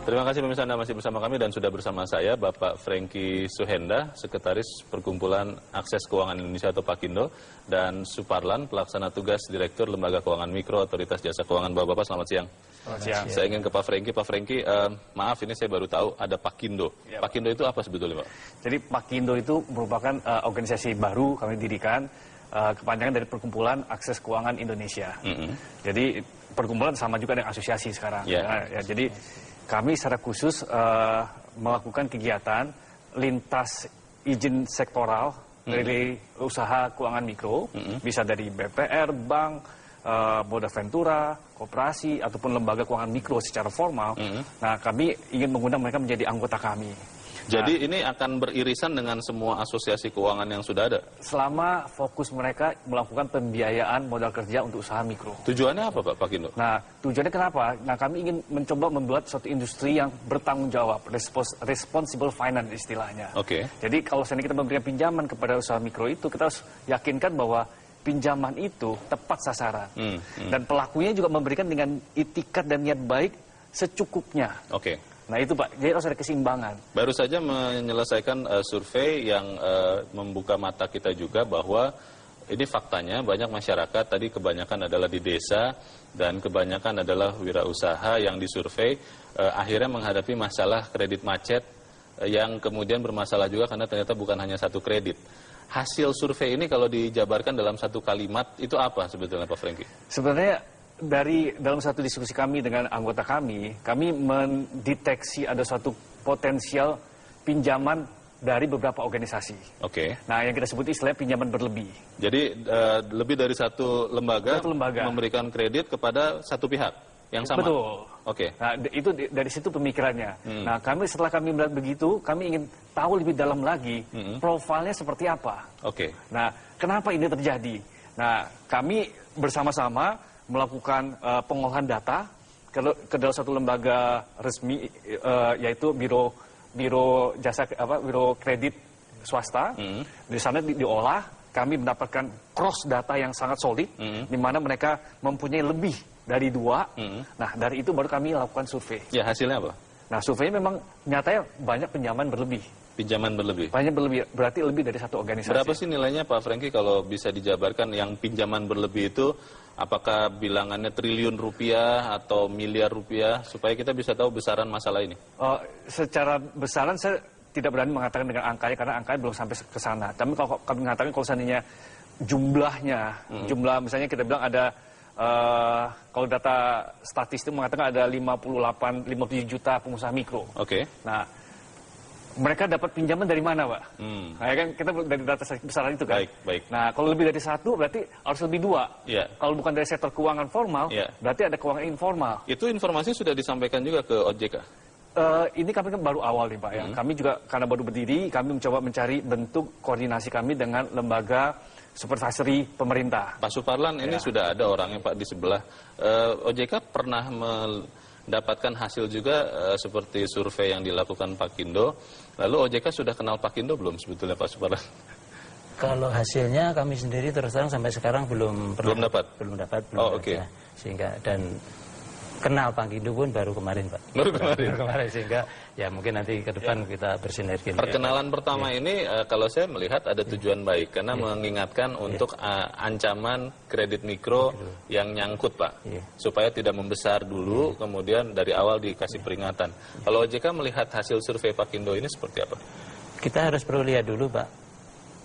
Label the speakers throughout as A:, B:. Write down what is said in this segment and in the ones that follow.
A: Terima kasih pemirsa, Anda masih bersama kami dan sudah bersama saya Bapak Franky Suhenda, Sekretaris Perkumpulan Akses Keuangan Indonesia atau Pakindo, dan Suparlan, Pelaksana Tugas Direktur Lembaga Keuangan Mikro Otoritas Jasa Keuangan. Bapak-bapak, selamat siang.
B: Selamat siang.
A: Saya ingin ke Pak Franky. Pak Franky, maaf ini saya baru tahu ada Pakindo.
B: Ya,
A: Pakindo itu apa sebetulnya, Pak?
B: Jadi Pakindo itu merupakan organisasi baru kami dirikan, kepanjangan dari Perkumpulan Akses Keuangan Indonesia. Jadi perkumpulan sama juga dengan asosiasi sekarang. Jadi kami secara khusus melakukan kegiatan lintas izin sektoral dari usaha keuangan mikro, bisa dari BPR, bank, Moda Ventura, koperasi, ataupun lembaga keuangan mikro secara formal. Nah, kami ingin mengundang mereka menjadi anggota kami.
A: Jadi ini akan beririsan dengan semua asosiasi keuangan yang sudah ada?
B: Selama fokus mereka melakukan pembiayaan modal kerja untuk usaha mikro.
A: Tujuannya apa, Pak Pakindo?
B: Nah, tujuannya kenapa? Nah, kami ingin mencoba membuat suatu industri yang bertanggung jawab, responsible finance istilahnya.
A: Oke.
B: Jadi kalau seandainya kita memberikan pinjaman kepada usaha mikro itu, kita harus yakinkan bahwa pinjaman itu tepat sasaran. Dan pelakunya juga memberikan dengan itikat dan niat baik secukupnya.
A: Oke.
B: Nah itu Pak, jadi harus ada keseimbangan.
A: Baru saja menyelesaikan survei yang membuka mata kita juga bahwa ini faktanya banyak masyarakat tadi kebanyakan adalah di desa dan kebanyakan adalah wirausaha yang disurvei akhirnya menghadapi masalah kredit macet yang kemudian bermasalah juga karena ternyata bukan hanya satu kredit. Hasil survei ini kalau dijabarkan dalam satu kalimat itu apa sebetulnya Pak Franky?
B: Sebenarnya dalam satu diskusi kami dengan anggota kami mendeteksi ada suatu potensial pinjaman dari beberapa organisasi.
A: Oke.
B: Nah, yang kita sebut istilahnya pinjaman berlebih.
A: Jadi lebih dari satu lembaga memberikan kredit kepada satu pihak yang sama.
B: Betul.
A: Oke.
B: Nah, itu dari situ pemikirannya. Nah, setelah kami melihat begitu, kami ingin tahu lebih dalam lagi profilnya seperti apa.
A: Oke.
B: Nah, kenapa ini terjadi? Nah, kami bersama-sama melakukan pengolahan data ke dalam satu lembaga resmi yaitu biro kredit swasta. Di sana diolah, kami mendapatkan cross data yang sangat solid, di mana mereka mempunyai lebih dari 2. Nah, dari itu baru kami lakukan survei.
A: Ya, hasilnya apa?
B: Nah, surveinya memang nyatanya banyak pinjaman berlebih.
A: Pinjaman berlebih?
B: Banyak berlebih, berarti lebih dari satu organisasi.
A: Berapa sih nilainya Pak Franky kalau bisa dijabarkan yang pinjaman berlebih itu? Apakah bilangannya triliun rupiah atau miliar rupiah supaya kita bisa tahu besaran masalah ini?
B: Secara besaran saya tidak berani mengatakan dengan angkanya karena angkanya belum sampai ke sana. Tapi kalau kami mengatakan kalau seandainya jumlahnya, jumlah misalnya kita bilang ada kalau data statistik mengatakan ada 57 juta pengusaha mikro.
A: Oke.
B: Nah, mereka dapat pinjaman dari mana, Pak? Nah, ya kan kita dari data besaran itu kan.
A: Baik.
B: Nah, kalau lebih dari 1 berarti harus lebih 2.
A: Ya.
B: Kalau bukan dari sektor keuangan formal, berarti ada keuangan informal.
A: Itu informasi sudah disampaikan juga ke OJK?
B: Ini kami kan baru awal nih, Pak ya. Kami juga karena baru berdiri, kami mencoba mencari bentuk koordinasi kami dengan lembaga supervisory pemerintah.
A: Pak Suparlan, ini sudah ada orangnya Pak di sebelah. OJK pernah mendapatkan hasil juga seperti survei yang dilakukan Pakindo. Lalu OJK sudah kenal Pakindo belum sebetulnya Pak Suparlan?
C: Kalau hasilnya kami sendiri terus terang sampai sekarang belum
A: dapat.
C: Oke. Sehingga dan kenal Pakindo pun baru kemarin, Pak.
A: Baru kemarin
C: sehingga ya mungkin nanti ke depan kita bersinergi.
A: Perkenalan pertama ini kalau saya melihat ada tujuan baik karena mengingatkan untuk ancaman kredit mikro yang nyangkut, Pak. Supaya tidak membesar dulu kemudian dari awal dikasih peringatan. Kalau OJK melihat hasil survei Pakindo ini seperti apa?
C: Kita harus perlu lihat dulu, Pak.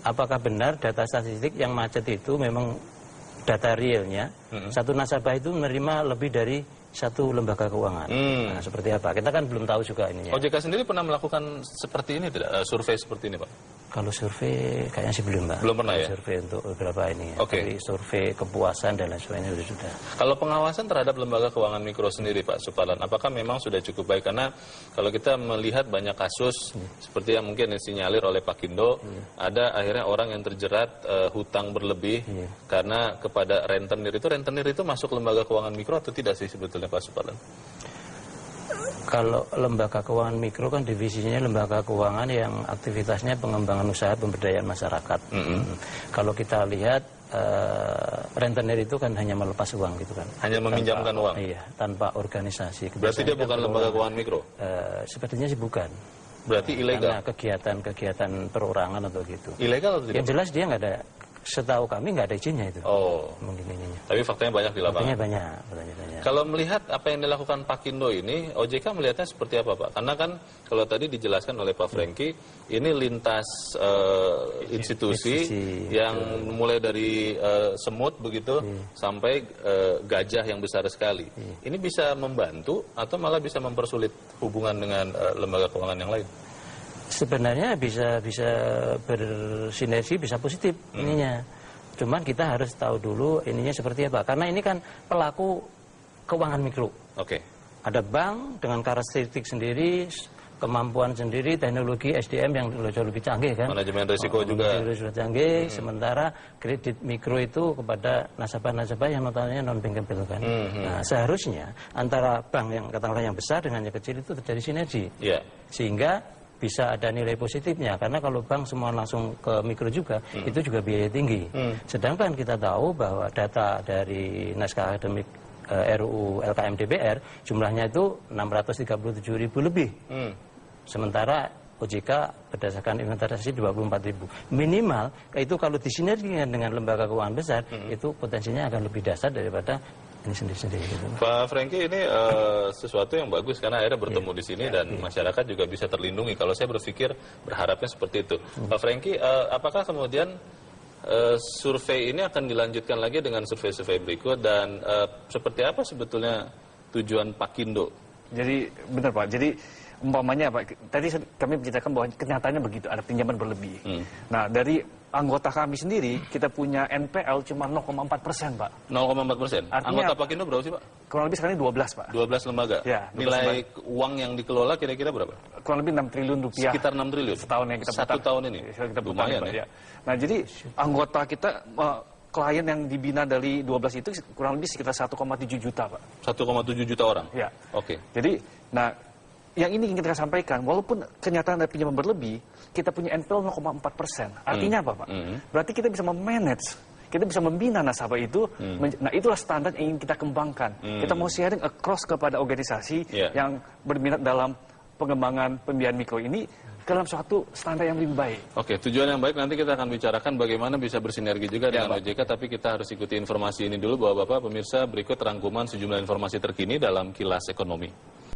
C: Apakah benar data statistik yang macet itu memang data realnya? Satu nasabah itu menerima lebih dari satu lembaga keuangan. Nah, seperti apa? Kita kan belum tahu juga ininya.
A: OJK sendiri pernah melakukan seperti ini tidak? Survei seperti ini, Pak?
C: Kalau survei kayaknya sih belum, Pak.
A: Belum pernah ya?
C: Survei untuk beberapa ini. Tapi survei kepuasan dan lain sebagainya sudah.
A: Kalau pengawasan terhadap lembaga keuangan mikro sendiri, Pak Suparlan, apakah memang sudah cukup baik? Karena kalau kita melihat banyak kasus seperti yang mungkin disinyalir oleh Pakindo, ada akhirnya orang yang terjerat hutang berlebih karena kepada rentenir itu masuk lembaga keuangan mikro atau tidak sih sebetulnya Pak Suparlan?
C: Kalau lembaga keuangan mikro kan divisinya lembaga keuangan yang aktivitasnya pengembangan usaha pemberdayaan masyarakat. Kalau kita lihat rentenir itu kan hanya melepas uang gitu kan.
A: Hanya meminjamkan uang?
C: Iya, tanpa organisasi.
A: Berarti dia bukan lembaga keuangan mikro?
C: Sepertinya sih bukan.
A: Berarti ilegal?
C: Karena kegiatan perorangan atau gitu.
A: Ilegal atau tidak?
C: Yang jelas dia nggak ada, setahu kami nggak ada izinnya itu.
A: Oh.
C: Mungkin ininya.
A: Tapi faktanya banyak di lapangan?
C: Faktanya banyak.
A: Kalau melihat apa yang dilakukan Pakindo ini, OJK melihatnya seperti apa Pak? Karena kan kalau tadi dijelaskan oleh Pak Franky, ini lintas institusi yang mulai dari semut begitu sampai gajah yang besar sekali. Ini bisa membantu atau malah bisa mempersulit hubungan dengan lembaga keuangan yang lain?
C: Sebenarnya bisa bersinergi, bisa positif ininya. Cuman kita harus tahu dulu ininya seperti apa. Karena ini kan pelaku keuangan mikro.
A: Oke.
C: Ada bank dengan karakteristik sendiri, kemampuan sendiri, teknologi SDM yang jauh lebih canggih kan.
A: Manajemen risiko juga.
C: Sudah canggih. Sementara kredit mikro itu kepada nasabah-nasabah yang notabene non bankable kan. Nah, seharusnya antara bank yang katakanlah yang besar dengan yang kecil itu terjadi sinergi. Sehingga bisa ada nilai positifnya, karena kalau bank semua langsung ke mikro juga, itu juga biaya tinggi. Sedangkan kita tahu bahwa data dari naskah akademik RUU LKM DPR jumlahnya itu 637.000 lebih. Sementara OJK berdasarkan inventarisasi 24.000. Minimal itu kalau disinergikan dengan lembaga keuangan besar, itu potensinya akan lebih dahsyat daripada ini sendiri-sendiri. Gitu.
A: Pak Franky, ini sesuatu yang bagus karena akhirnya bertemu di sini dan masyarakat juga bisa terlindungi. Kalau saya berpikir berharapnya seperti itu. Pak Franky, apakah kemudian survei ini akan dilanjutkan lagi dengan survei-survei berikut dan seperti apa sebetulnya tujuan Pakindo?
B: Jadi benar Pak. Jadi umpamanya Pak, tadi kami menceritakan bahwa kenyataannya begitu, ada pinjaman berlebih. Nah, dari anggota kami sendiri, kita punya NPL cuma 0,4%, Pak.
A: 0,4%? Anggota Pakindo berapa sih, Pak?
B: Kurang lebih sekarang ini 12, Pak.
A: 12 lembaga?
B: Ya. 12
A: Nilai
B: lembaga.
A: Uang yang dikelola kira-kira berapa?
B: Kurang lebih 6 triliun rupiah.
A: Sekitar 6 triliun?
B: Setahun yang kita putar.
A: Satu tahun ini?
B: Kita
A: lumayan
B: ya. Nah, jadi anggota kita, klien yang dibina dari 12 itu kurang lebih sekitar 1,7 juta, Pak.
A: 1,7 juta orang?
B: Ya.
A: Oke.
B: Jadi, nah, yang ini ingin kita sampaikan, walaupun kenyataan ada pinjaman berlebih, kita punya NPL 0,4%. Artinya apa, Pak? Berarti kita bisa memanage, kita bisa membina nasabah itu. Nah, itulah standar yang ingin kita kembangkan. Kita mau sharing across kepada organisasi yang berminat dalam pengembangan pembiayaan mikro ini dalam suatu standar yang lebih baik.
A: Oke, tujuan yang baik nanti kita akan bicarakan bagaimana bisa bersinergi juga dengan OJK, tapi kita harus ikuti informasi ini dulu bahwa Bapak pemirsa berikut rangkuman sejumlah informasi terkini dalam Kilas Ekonomi.